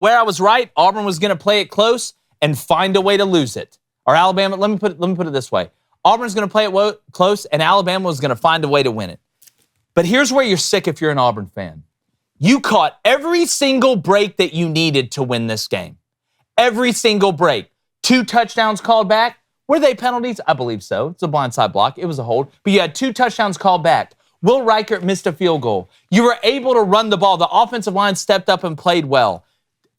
where I was right. Auburn was going to play it close and find a way to lose it. Or Alabama, let me put it this way. Auburn's going to play it close, and Alabama was going to find a way to win it. But here's where you're sick if you're an Auburn fan. You caught every single break that you needed to win this game. Every single break. 2 touchdowns called back. Were they penalties? I believe so. It's a blindside block. It was a hold. But you had 2 touchdowns called back. Will Reichert missed a field goal. You were able to run the ball. The offensive line stepped up and played well.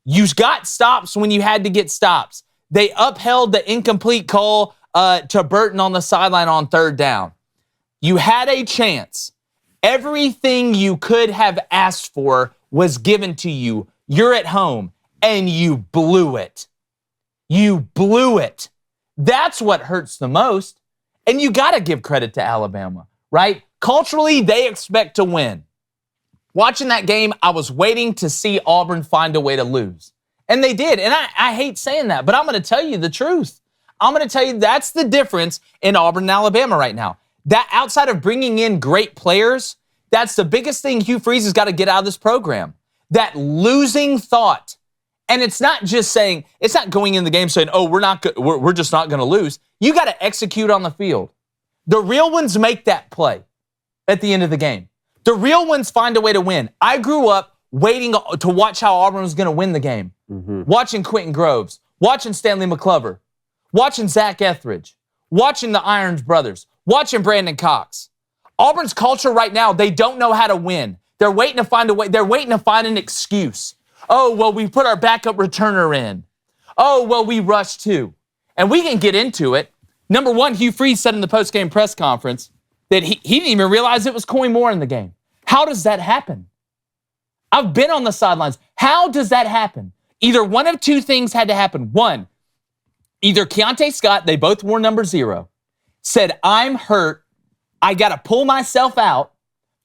You got stops when you had to get stops. They upheld the incomplete call to Burton on the sideline on 3rd down. You had a chance. Everything you could have asked for was given to you. You're at home, and you blew it. You blew it. That's what hurts the most. And you got to give credit to Alabama, right? Culturally, they expect to win. Watching that game, I was waiting to see Auburn find a way to lose. And they did. And I hate saying that, but I'm going to tell you the truth. I'm going to tell you that's the difference in Auburn and Alabama right now. That outside of bringing in great players, that's the biggest thing Hugh Freeze has got to get out of this program. That losing thought. And it's not just saying, it's not going in the game saying, oh, we're just not going to lose. You got to execute on the field. The real ones make that play at the end of the game. The real ones find a way to win. I grew up waiting to watch how Auburn was going to win the game. Mm-hmm. Watching Quentin Groves, watching Stanley McClover, watching Zach Etheridge, watching the Irons brothers, watching Brandon Cox. Auburn's culture right now, they don't know how to win. They're waiting to find a way. They're waiting to find an excuse. Oh, well, we put our backup returner in. Oh, well, we rushed 2. And we can get into it. Number one, Hugh Freeze said in the post-game press conference that he didn't even realize it was Coy Moore in the game. How does that happen? I've been on the sidelines. How does that happen? Either one of 2 things had to happen. One, either Keontae Scott, they both wore number 0, said, I'm hurt. I got to pull myself out.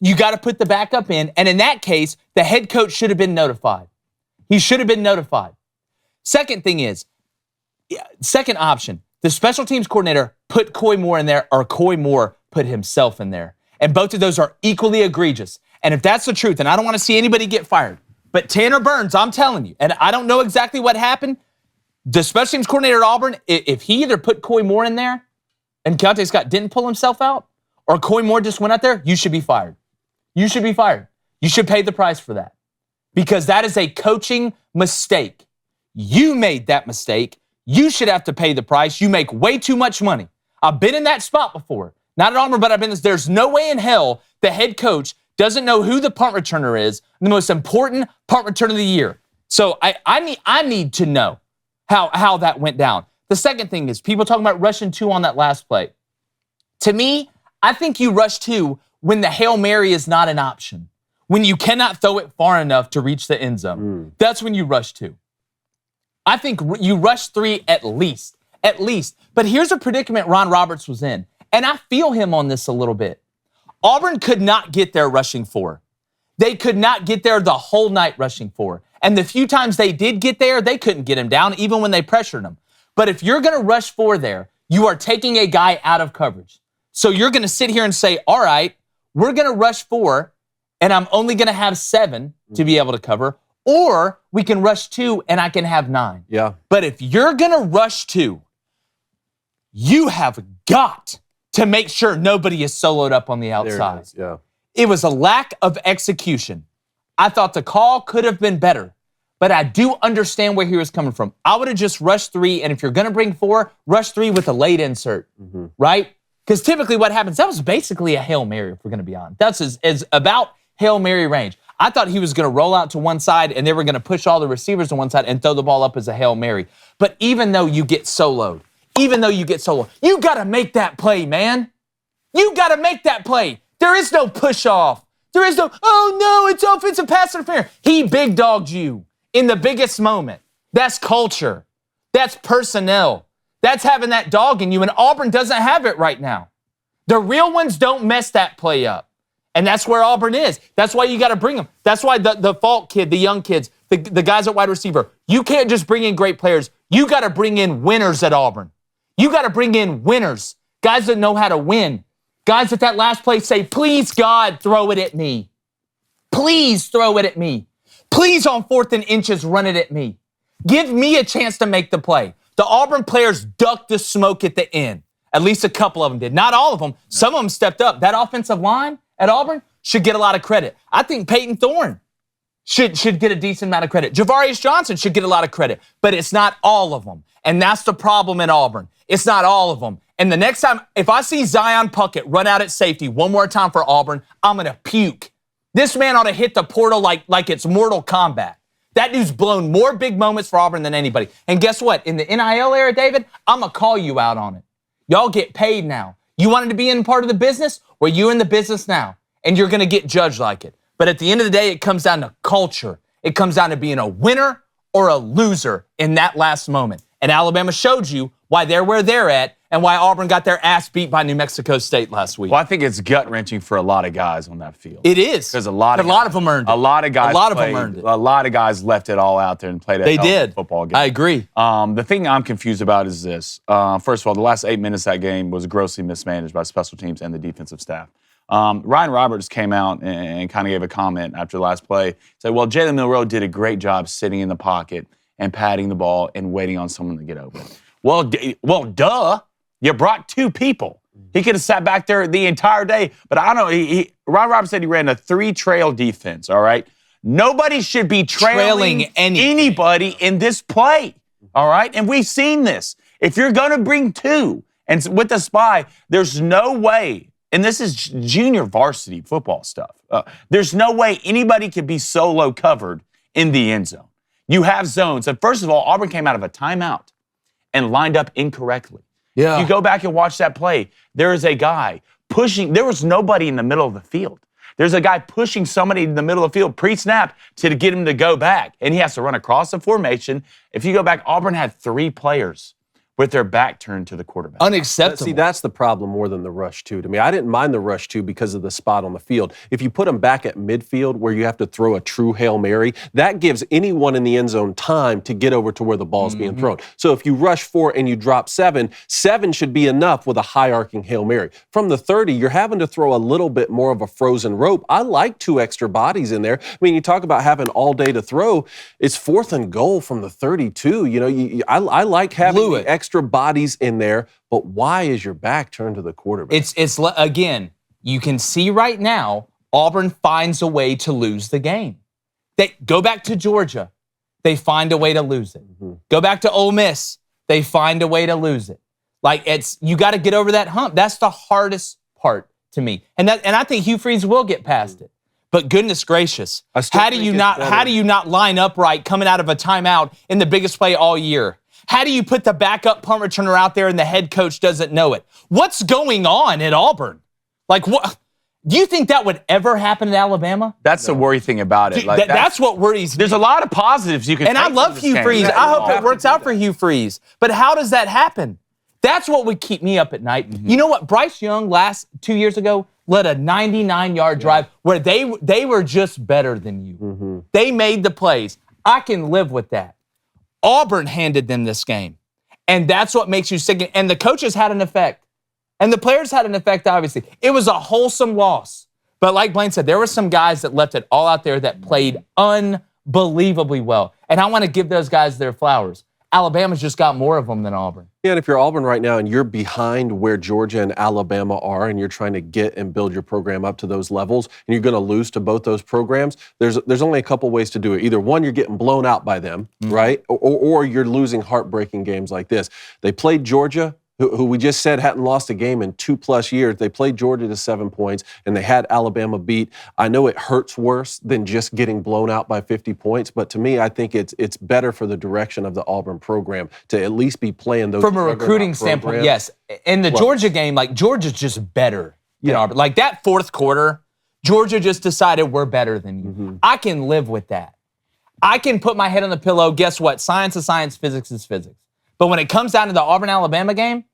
You got to put the backup in. And in that case, the head coach should have been notified. He should have been notified. Second option, the special teams coordinator put Coy Moore in there, or Coy Moore put himself in there. And both of those are equally egregious. And if that's the truth, and I don't want to see anybody get fired, but Tanner Burns, I'm telling you, and I don't know exactly what happened, the special teams coordinator at Auburn, if he either put Coy Moore in there and Keontae Scott didn't pull himself out, or Coy Moore just went out there, you should be fired. You should be fired. You should pay the price for that. Because that is a coaching mistake. You made that mistake. You should have to pay the price. You make way too much money. I've been in that spot before. Not at Auburn, but I've been this. There's no way in hell the head coach doesn't know who the punt returner is, the most important punt returner of the year. So I need to know how that went down. The second thing is people talking about rushing 2 on that last play. To me, I think you rush 2 when the Hail Mary is not an option. When you cannot throw it far enough to reach the end zone. That's when you rush 2. I think you rush 3 at least. At least. But here's a predicament Ron Roberts was in. And I feel him on this a little bit. Auburn could not get there rushing 4. They could not get there the whole night rushing 4. And the few times they did get there, they couldn't get him down even when they pressured him. But if you're going to rush 4 there, you are taking a guy out of coverage. So you're going to sit here and say, all right, we're going to rush 4, and I'm only going to have 7 to be able to cover, or we can rush 2 and I can have 9. Yeah. But if you're going to rush 2, you have got to make sure nobody is soloed up on the outside. There it is. Yeah. It was a lack of execution. I thought the call could have been better, but I do understand where he was coming from. I would have just rushed 3, and if you're going to bring 4, rush 3 with a late insert, right? Because typically what happens, that was basically a Hail Mary, if we're going to be honest. That's as about Hail Mary range. I thought he was going to roll out to one side and they were going to push all the receivers to one side and throw the ball up as a Hail Mary. But even though you get soloed, you got to make that play, man. You got to make that play. There is no push off. There is no, oh no, it's offensive pass interference. He big dogged you in the biggest moment. That's culture. That's personnel. That's having that dog in you, and Auburn doesn't have it right now. The real ones don't mess that play up. And that's where Auburn is. That's why you got to bring them. That's why the Falk kid, the young kids, the guys at wide receiver, you can't just bring in great players. You got to bring in winners at Auburn. You got to bring in winners, guys that know how to win. Guys at that last play say, please, God, throw it at me. Please throw it at me. Please, on 4th and inches, run it at me. Give me a chance to make the play. The Auburn players ducked the smoke at the end. At least a couple of them did. Not all of them. Some of them stepped up. That offensive line at Auburn should get a lot of credit. I think Peyton Thorne should get a decent amount of credit. Javarius Johnson should get a lot of credit. But it's not all of them. And that's the problem in Auburn. It's not all of them. And the next time, if I see Zion Puckett run out at safety one more time for Auburn, I'm going to puke. This man ought to hit the portal like it's Mortal Kombat. That dude's blown more big moments for Auburn than anybody. And guess what? In the NIL era, David, I'm going to call you out on it. Y'all get paid now. You wanted to be in part of the business? Well, you're in the business now, and you're going to get judged like it. But at the end of the day, it comes down to culture. It comes down to being a winner or a loser in that last moment. And Alabama showed you why they're where they're at and why Auburn got their ass beat by New Mexico State last week. Well, I think it's gut-wrenching for a lot of guys on that field. It is. Because a lot of them earned it. A lot of guys earned it. A lot of guys left it all out there and played a football game. I agree. The thing I'm confused about is this. First of all, the last 8 minutes of that game was grossly mismanaged by special teams and the defensive staff. Ryan Roberts came out and kind of gave a comment after the last play. He said, well, Jalen Milroe did a great job sitting in the pocket and patting the ball and waiting on someone to get open. Well, duh. You brought 2 people. He could have sat back there the entire day. But I don't know. Ryan Roberts said he ran a 3-trail defense, all right? Nobody should be trailing anybody in this play, all right? And we've seen this. If you're going to bring 2, and with the spy, there's no way, and this is junior varsity football stuff, there's no way anybody could be solo covered in the end zone. You have zones. And first of all, Auburn came out of a timeout and lined up incorrectly. Yeah. You go back and watch that play. There is a guy pushing. There was nobody in the middle of the field. There's a guy pushing somebody in the middle of the field pre-snap to get him to go back. And he has to run across the formation. If you go back, Auburn had 3 players with their back turned to the quarterback. Unacceptable. See, that's the problem more than the rush two to me. I didn't mind the rush two because of the spot on the field. If you put them back at midfield where you have to throw a true Hail Mary, that gives anyone in the end zone time to get over to where the ball's being thrown. So if you rush 4 and you drop 7, 7 should be enough with a high arcing Hail Mary. From the 30, you're having to throw a little bit more of a frozen rope. I like 2 extra bodies in there. I mean, you talk about having all day to throw. It's 4th and goal from the 32. You know, I like having the extra bodies in there, but why is your back turned to the quarterback? It's again, you can see right now, Auburn finds a way to lose the game. They go back to Georgia, they find a way to lose it. Go back to Ole Miss, they find a way to lose it. Like you got to get over that hump. That's the hardest part to me, and I think Hugh Freeze will get past it. But goodness gracious, how do you not line up right coming out of a timeout in the biggest play all year? How do you put the backup punt returner out there and the head coach doesn't know it? What's going on at Auburn? Like, what? Do you think that would ever happen at Alabama? That's the worry thing about it. Like, that's what worries me. There's a lot of positives you can And I love Hugh Freeze. I hope it works out for Hugh Freeze. But how does that happen? That's what would keep me up at night. You know what? Bryce Young 2 years ago led a 99-yard drive where they were just better than you. They made the plays. I can live with that. Auburn handed them this game. And that's what makes you sick. And the coaches had an effect. And the players had an effect, obviously. It was a wholesome loss. But like Blaine said, there were some guys that left it all out there that played unbelievably well. And I want to give those guys their flowers. Alabama's just got more of them than Auburn. Yeah, and if you're Auburn right now and you're behind where Georgia and Alabama are and you're trying to get and build your program up to those levels and you're going to lose to both those programs, there's only a couple ways to do it. Either one, you're getting blown out by them, right? Or you're losing heartbreaking games like this. They played Georgia, who we just said hadn't lost a game in 2+ years. They played Georgia to 7 points, and they had Alabama beat. I know it hurts worse than just getting blown out by 50 points, but to me, I think it's better for the direction of the Auburn program to at least be playing those. From a recruiting standpoint, yes. In the Georgia game, like, Georgia's just better than Auburn. Like, that 4th quarter, Georgia just decided we're better than you. I can live with that. I can put my head on the pillow. Guess what? Science is science, physics is physics. But when it comes down to the Auburn-Alabama game,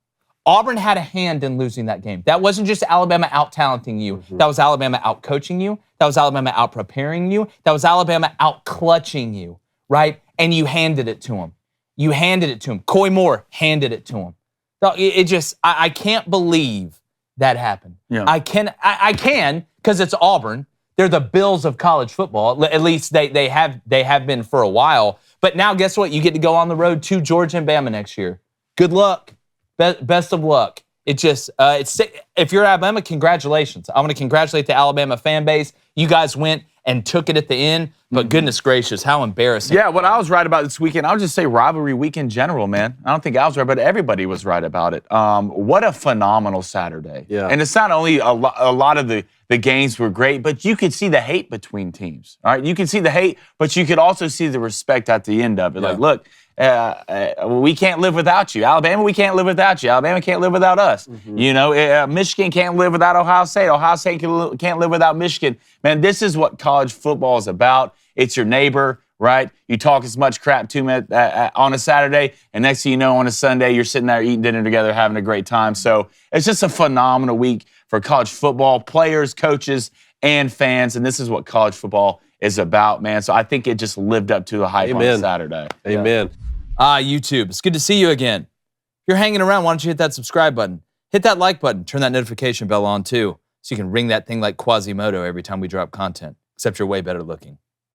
Auburn had a hand in losing that game. That wasn't just Alabama out-talenting you. That was Alabama out-coaching you. That was Alabama out-preparing you. That was Alabama out-clutching you, right? And you handed it to them. You handed it to them. Coy Moore handed it to them. I can't believe that happened. Yeah. I can because it's Auburn. They're the Bills of college football. At least they have been for a while. But now guess what? You get to go on the road to Georgia and Bama next year. Good luck. Best of luck. It just, if you're Alabama, congratulations. I want to congratulate the Alabama fan base. You guys went and took it at the end, but goodness gracious, how embarrassing. Yeah, what I was right about this weekend, I would just say rivalry week in general, man. I don't think I was right, but everybody was right about it. What a phenomenal Saturday. Yeah. And it's not only a lot of the games were great, but you could see the hate between teams. All right, you could see the hate, but you could also see the respect at the end of it. Yeah. Like, look, we can't live without you. Alabama, we can't live without you. Alabama can't live without us. You know, Michigan can't live without Ohio State. Ohio State can't live without Michigan. Man, this is what college football is about. It's your neighbor, right? You talk as much crap to him on a Saturday, and next thing you know, on a Sunday, you're sitting there eating dinner together, having a great time. So it's just a phenomenal week for college football players, coaches, and fans, and this is what college football is about, man. So I think it just lived up to the hype on Saturday. Amen. YouTube, it's good to see you again. If you're hanging around, why don't you hit that subscribe button? Hit that like button. Turn that notification bell on too, so you can ring that thing like Quasimodo every time we drop content, except you're way better looking.